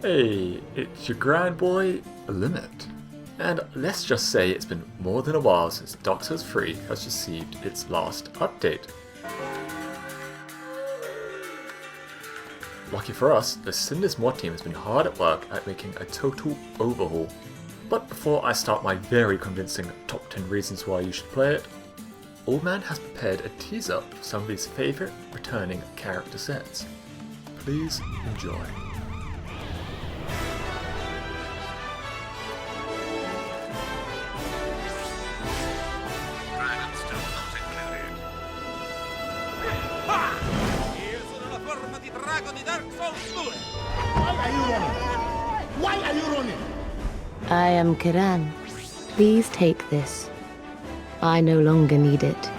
Hey, it's your grand boy, Limit. And let's just say it's been more than a while since Dark Souls 3 has received its last update. Lucky for us, the Cinders Mod team has been hard at work at making a total overhaul. But before I start my very convincing top 10 reasons why you should play it, Old Man has prepared a teaser for some of his favourite returning character sets. Please enjoy. Why are you running? I am Kiran. Please take this. I no longer need it.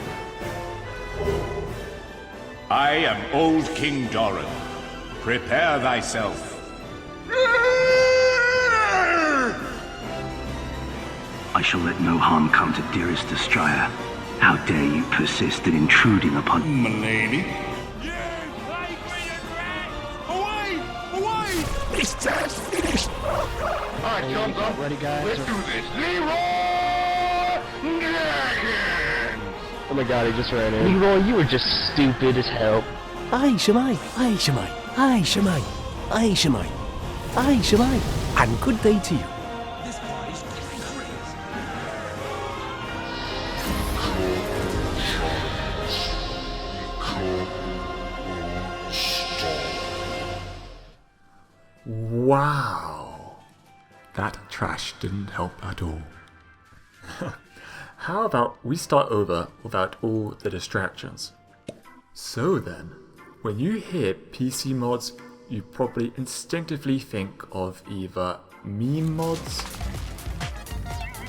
I am old King Doran. Prepare thyself. I shall let no harm come to dearest Estrella. How dare you persist in intruding upon... Milady? Alright, thumbs up. Ready, guys? Let's do this. Leroy Jenkins! Oh my god, he just ran in. Leroy, you were just stupid as hell. Aye, Shemai, aye, Shemai, aye, Shemai, aye, Shemai, aye, Shemai, and good day to you. This guy's crazy. Wow, that trash didn't help at all. How about we start over without all the distractions? So then, when you hear PC mods, you probably instinctively think of either meme mods,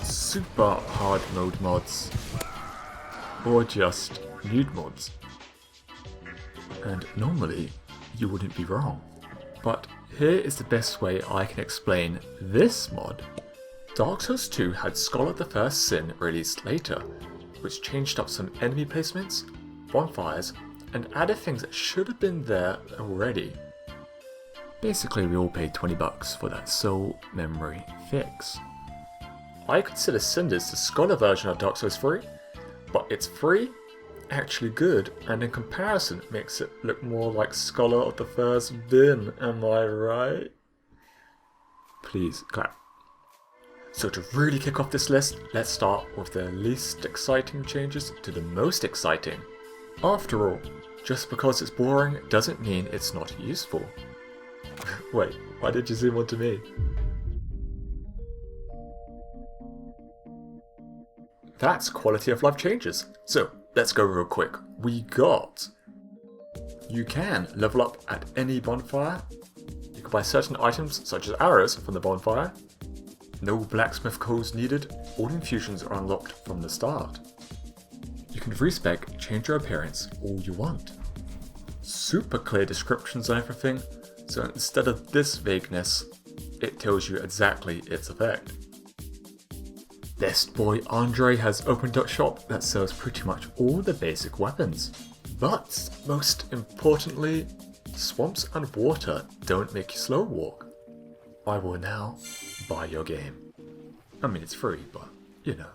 super hard mode mods, or just nude mods. And normally, you wouldn't be wrong. But here is the best way I can explain this mod. Dark Souls 2 had Scholar the First Sin released later, which changed up some enemy placements, bonfires, and added things that should have been there already. Basically, we all paid $20 for that soul memory fix. I consider Cinders the Scholar version of Dark Souls 3, but it's free, actually good, and in comparison it makes it look more like Scholar of the First Bin, am I right? Please clap. So to really kick off this list, let's start with the least exciting changes to the most exciting. After all, just because it's boring doesn't mean it's not useful. Wait, why did you zoom onto me? That's quality of life changes. So let's go real quick. We got... You can level up at any bonfire. You can buy certain items such as arrows from the bonfire. No blacksmith codes needed, all infusions are unlocked from the start. You can respec change your appearance all you want. Super clear descriptions on everything, so instead of this vagueness, it tells you exactly its effect. Best boy Andre has opened a shop that sells pretty much all the basic weapons. But most importantly, swamps and water don't make you slow walk. I will now buy your game. I mean, it's free, but you know.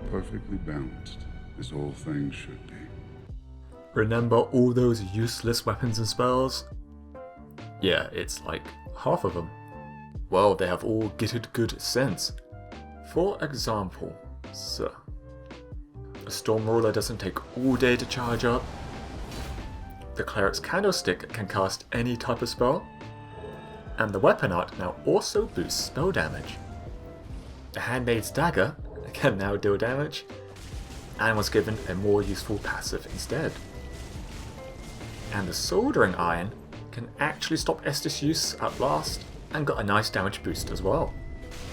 Perfectly balanced, as all things should be. Remember all those useless weapons and spells? Yeah, it's like half of them. Well, they have all gitted good sense. For example, so the Storm Ruler doesn't take all day to charge up. The Cleric's Candlestick can cast any type of spell. And the weapon art now also boosts spell damage. The Handmaid's Dagger can now deal damage, and was given a more useful passive instead. And the Soldering Iron can actually stop Estus use at last, and got a nice damage boost as well.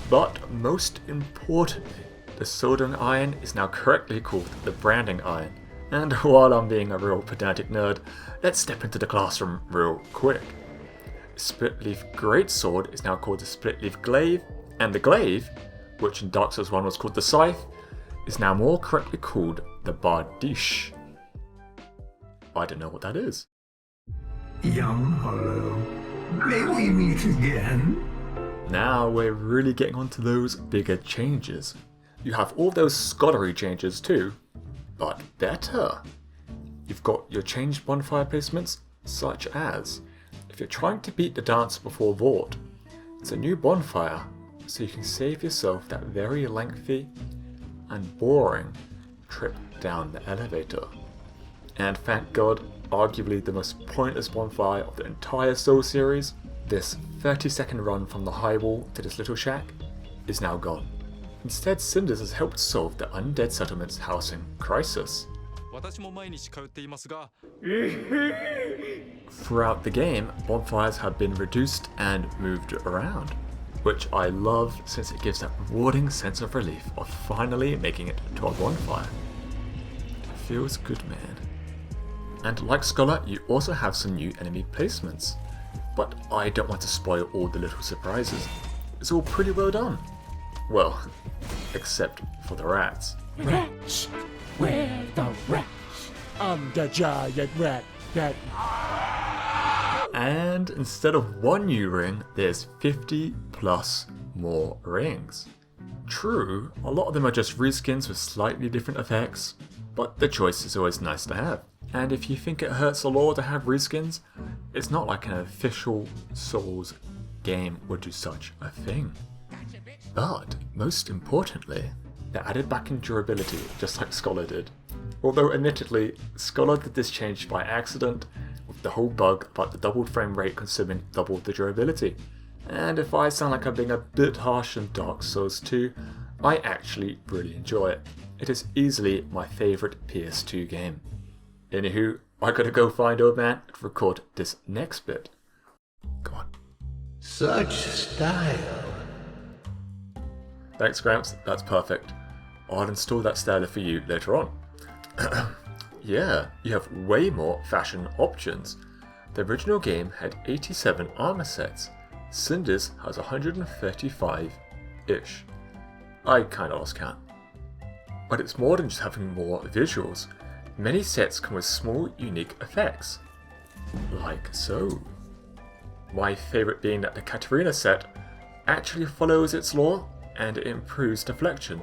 But most importantly, the Soldering Iron is now correctly called the Branding Iron. And while I'm being a real pedantic nerd, let's step into the classroom real quick. Split-Leaf Greatsword is now called the Split-Leaf Glaive, and the Glaive, which in Dark Souls 1 was called the Scythe, is now more correctly called the Bardiche. I don't know what that is. Young Hollow, May we meet again? Now we're really getting onto those bigger changes. You have all those scholarly changes too, but better. You've got your changed bonfire placements, such as, if you're trying to beat the dance before Vought, it's a new bonfire, so you can save yourself that very lengthy and boring trip down the elevator. And thank God, arguably the most pointless bonfire of the entire Soul series, this 30-second run from the high wall to this little shack is now gone. Instead, Cinders has helped solve the undead settlement's housing crisis. Throughout the game, bonfires have been reduced and moved around, which I love since it gives that rewarding sense of relief of finally making it to a bonfire. It feels good, man. And like Scholar, you also have some new enemy placements, but I don't want to spoil all the little surprises. It's all pretty well done. Well, except for the rats. Rats! Where the rats? I'm the giant rat that... And instead of one new ring, there's 50 plus more rings. True, a lot of them are just reskins with slightly different effects, but the choice is always nice to have. And if you think it hurts the lore to have reskins, it's not like an official Souls game would do such a thing. But, most importantly, they added back in durability, just like Scholar did. Although admittedly, Scholar did this change by accident, with the whole bug about the doubled frame rate consuming double the durability. And if I sound like I'm being a bit harsh on Dark Souls 2, I actually really enjoy it. It is easily my favourite PS2 game. Anywho, I gotta go find Old Man and record this next bit. Go on. Such style. Thanks, Gramps, that's perfect. I'll install that styler for you later on. Yeah, you have way more fashion options. The original game had 87 armor sets. Cinders has 135-ish. I kinda lost count. But it's more than just having more visuals. Many sets come with small, unique effects. Like so. My favourite being that the Katarina set actually follows its lore and it improves deflection,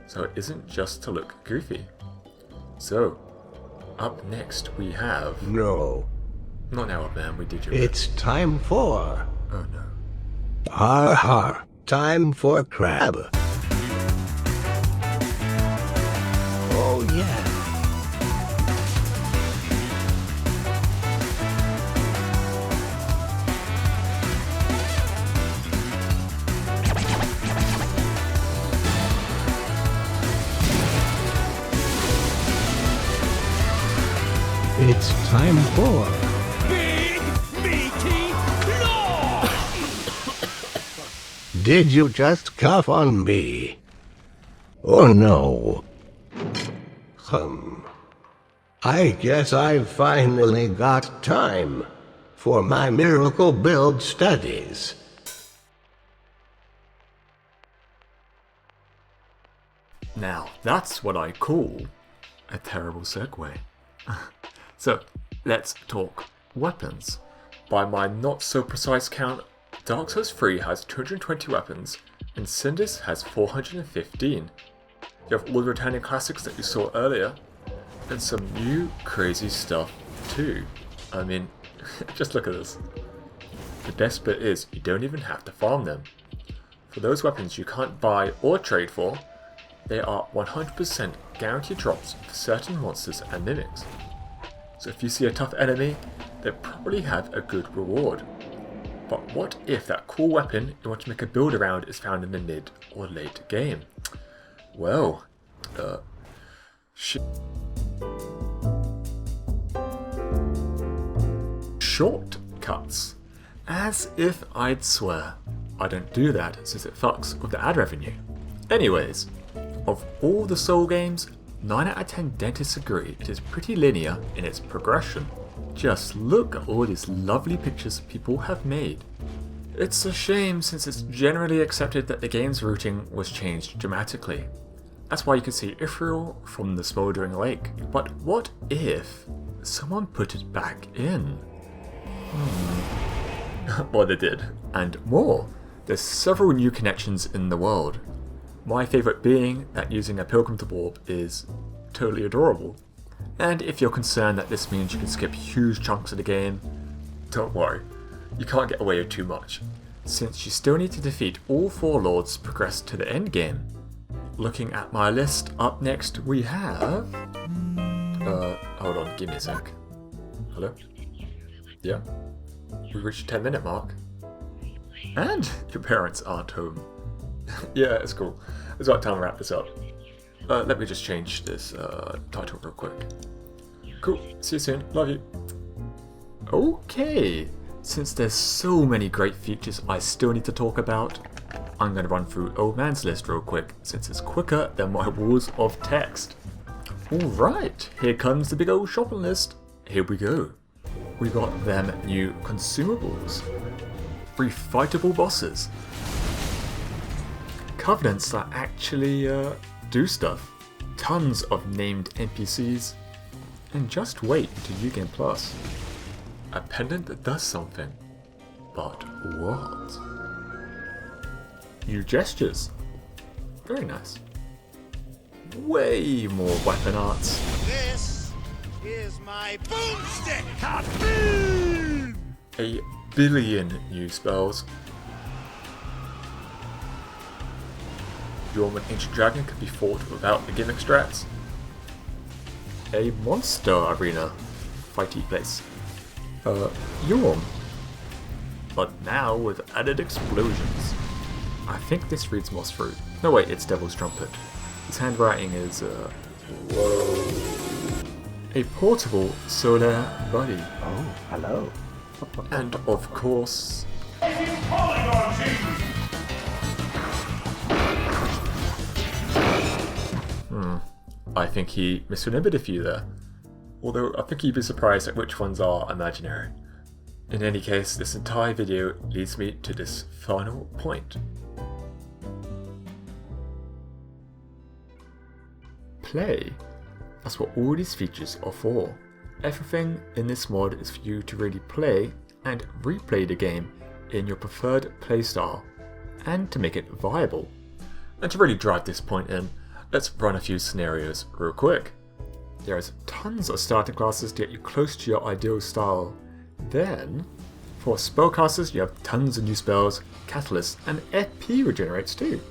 so it isn't just to look goofy. So, up next we have... No. Not now, Old Man, we did your... It's time for... Oh no. Har har. Time for crab. Oh yeah. It's time for... Big meaty claw! Did you just cough on me? Oh no. I guess I've finally got time for my miracle build studies. Now, that's what I call a terrible segue. So, let's talk weapons. By my not so precise count, Dark Souls 3 has 220 weapons, and Cinders has 415. You have all the returning classics that you saw earlier, and some new crazy stuff too. I mean, just look at this. The best bit is, you don't even have to farm them. For those weapons you can't buy or trade for, they are 100% guaranteed drops for certain monsters and mimics. So if you see a tough enemy, they probably have a good reward. But what if that cool weapon you want to make a build around is found in the mid or late game? Well, shortcuts. As if I'd swear. I don't do that since it fucks with the ad revenue. Anyways, of all the Soul games, 9 out of 10 dentists agree it is pretty linear in its progression. Just look at all these lovely pictures people have made. It's a shame since it's generally accepted that the game's routing was changed dramatically. That's why you can see Ithriel from the Smouldering Lake. But what if someone put it back in? Well, they did, and more. There's several new connections in the world. My favourite being that using a Pilgrim to Warp is totally adorable. And if you're concerned that this means you can skip huge chunks of the game, don't worry, you can't get away with too much, since you still need to defeat all 4 lords to progress to the end game. Looking at my list, up next we have... hold on, give me a sec. Hello? Yeah? We reached the 10-minute mark. And your parents aren't home. Yeah, it's cool. It's about time to wrap this up. Let me just change this title real quick. Cool, see you soon, love you. Okay, since there's so many great features I still need to talk about, I'm going to run through Old Man's list real quick, since it's quicker than my walls of text. Alright, here comes the big old shopping list. Here we go. We got them new consumables, 3 fightable bosses, covenants that actually do stuff, tons of named NPCs, and just wait until you game plus. A pendant that does something, but what? New gestures, very nice. Way more weapon arts. This is my boomstick! Kaboom! A billion new spells. Your ancient dragon can be fought without the gimmick strats. A monster arena fighty place. Yorm. But now with added explosions. I think this reads Moss Fruit. No wait, it's Devil's Trumpet. His handwriting is whoa. A portable solar buddy. Oh, hello. And of course... I think he misremembered a few there. Although I think you'd be surprised at which ones are imaginary. In any case, this entire video leads me to this final point. Play. That's what all these features are for. Everything in this mod is for you to really play and replay the game in your preferred playstyle, and to make it viable. And to really drive this point in, let's run a few scenarios real quick. There's tons of starting classes to get you close to your ideal style. Then, for spellcasters, you have tons of new spells, catalysts, and FP regenerates too.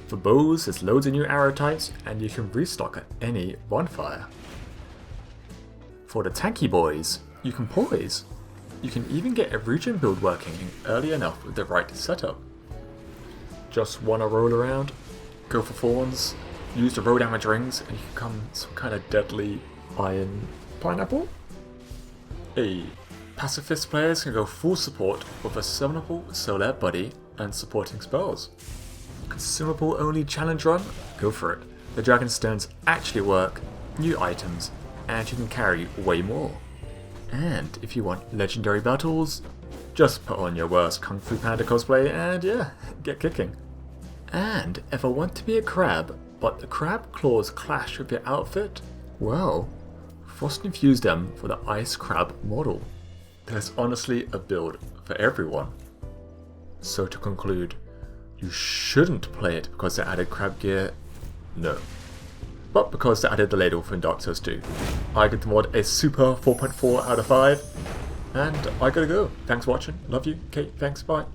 For bows, there's loads of new arrow types, and you can restock at any bonfire. For the tanky boys, you can poise. You can even get a regen build working early enough with the right setup. Just wanna roll around, go for thorns, use the roll damage rings, and you can become some kind of deadly iron pineapple? Pacifist players can go full support with a summonable solar buddy and supporting spells. Consumable only challenge run? Go for it. The dragon stones actually work, new items, and you can carry way more. And if you want legendary battles, just put on your worst Kung Fu Panda cosplay and yeah, get kicking. And if I want to be a crab, but the crab claws clash with your outfit, well, Frost infused them for the ice crab model. There's honestly a build for everyone. So to conclude, you shouldn't play it because they added crab gear, no. But because they added the ladle from Dark Souls 2. I give the mod a super 4.4 out of 5, and I gotta go. Thanks for watching, love you, Kate, thanks, bye.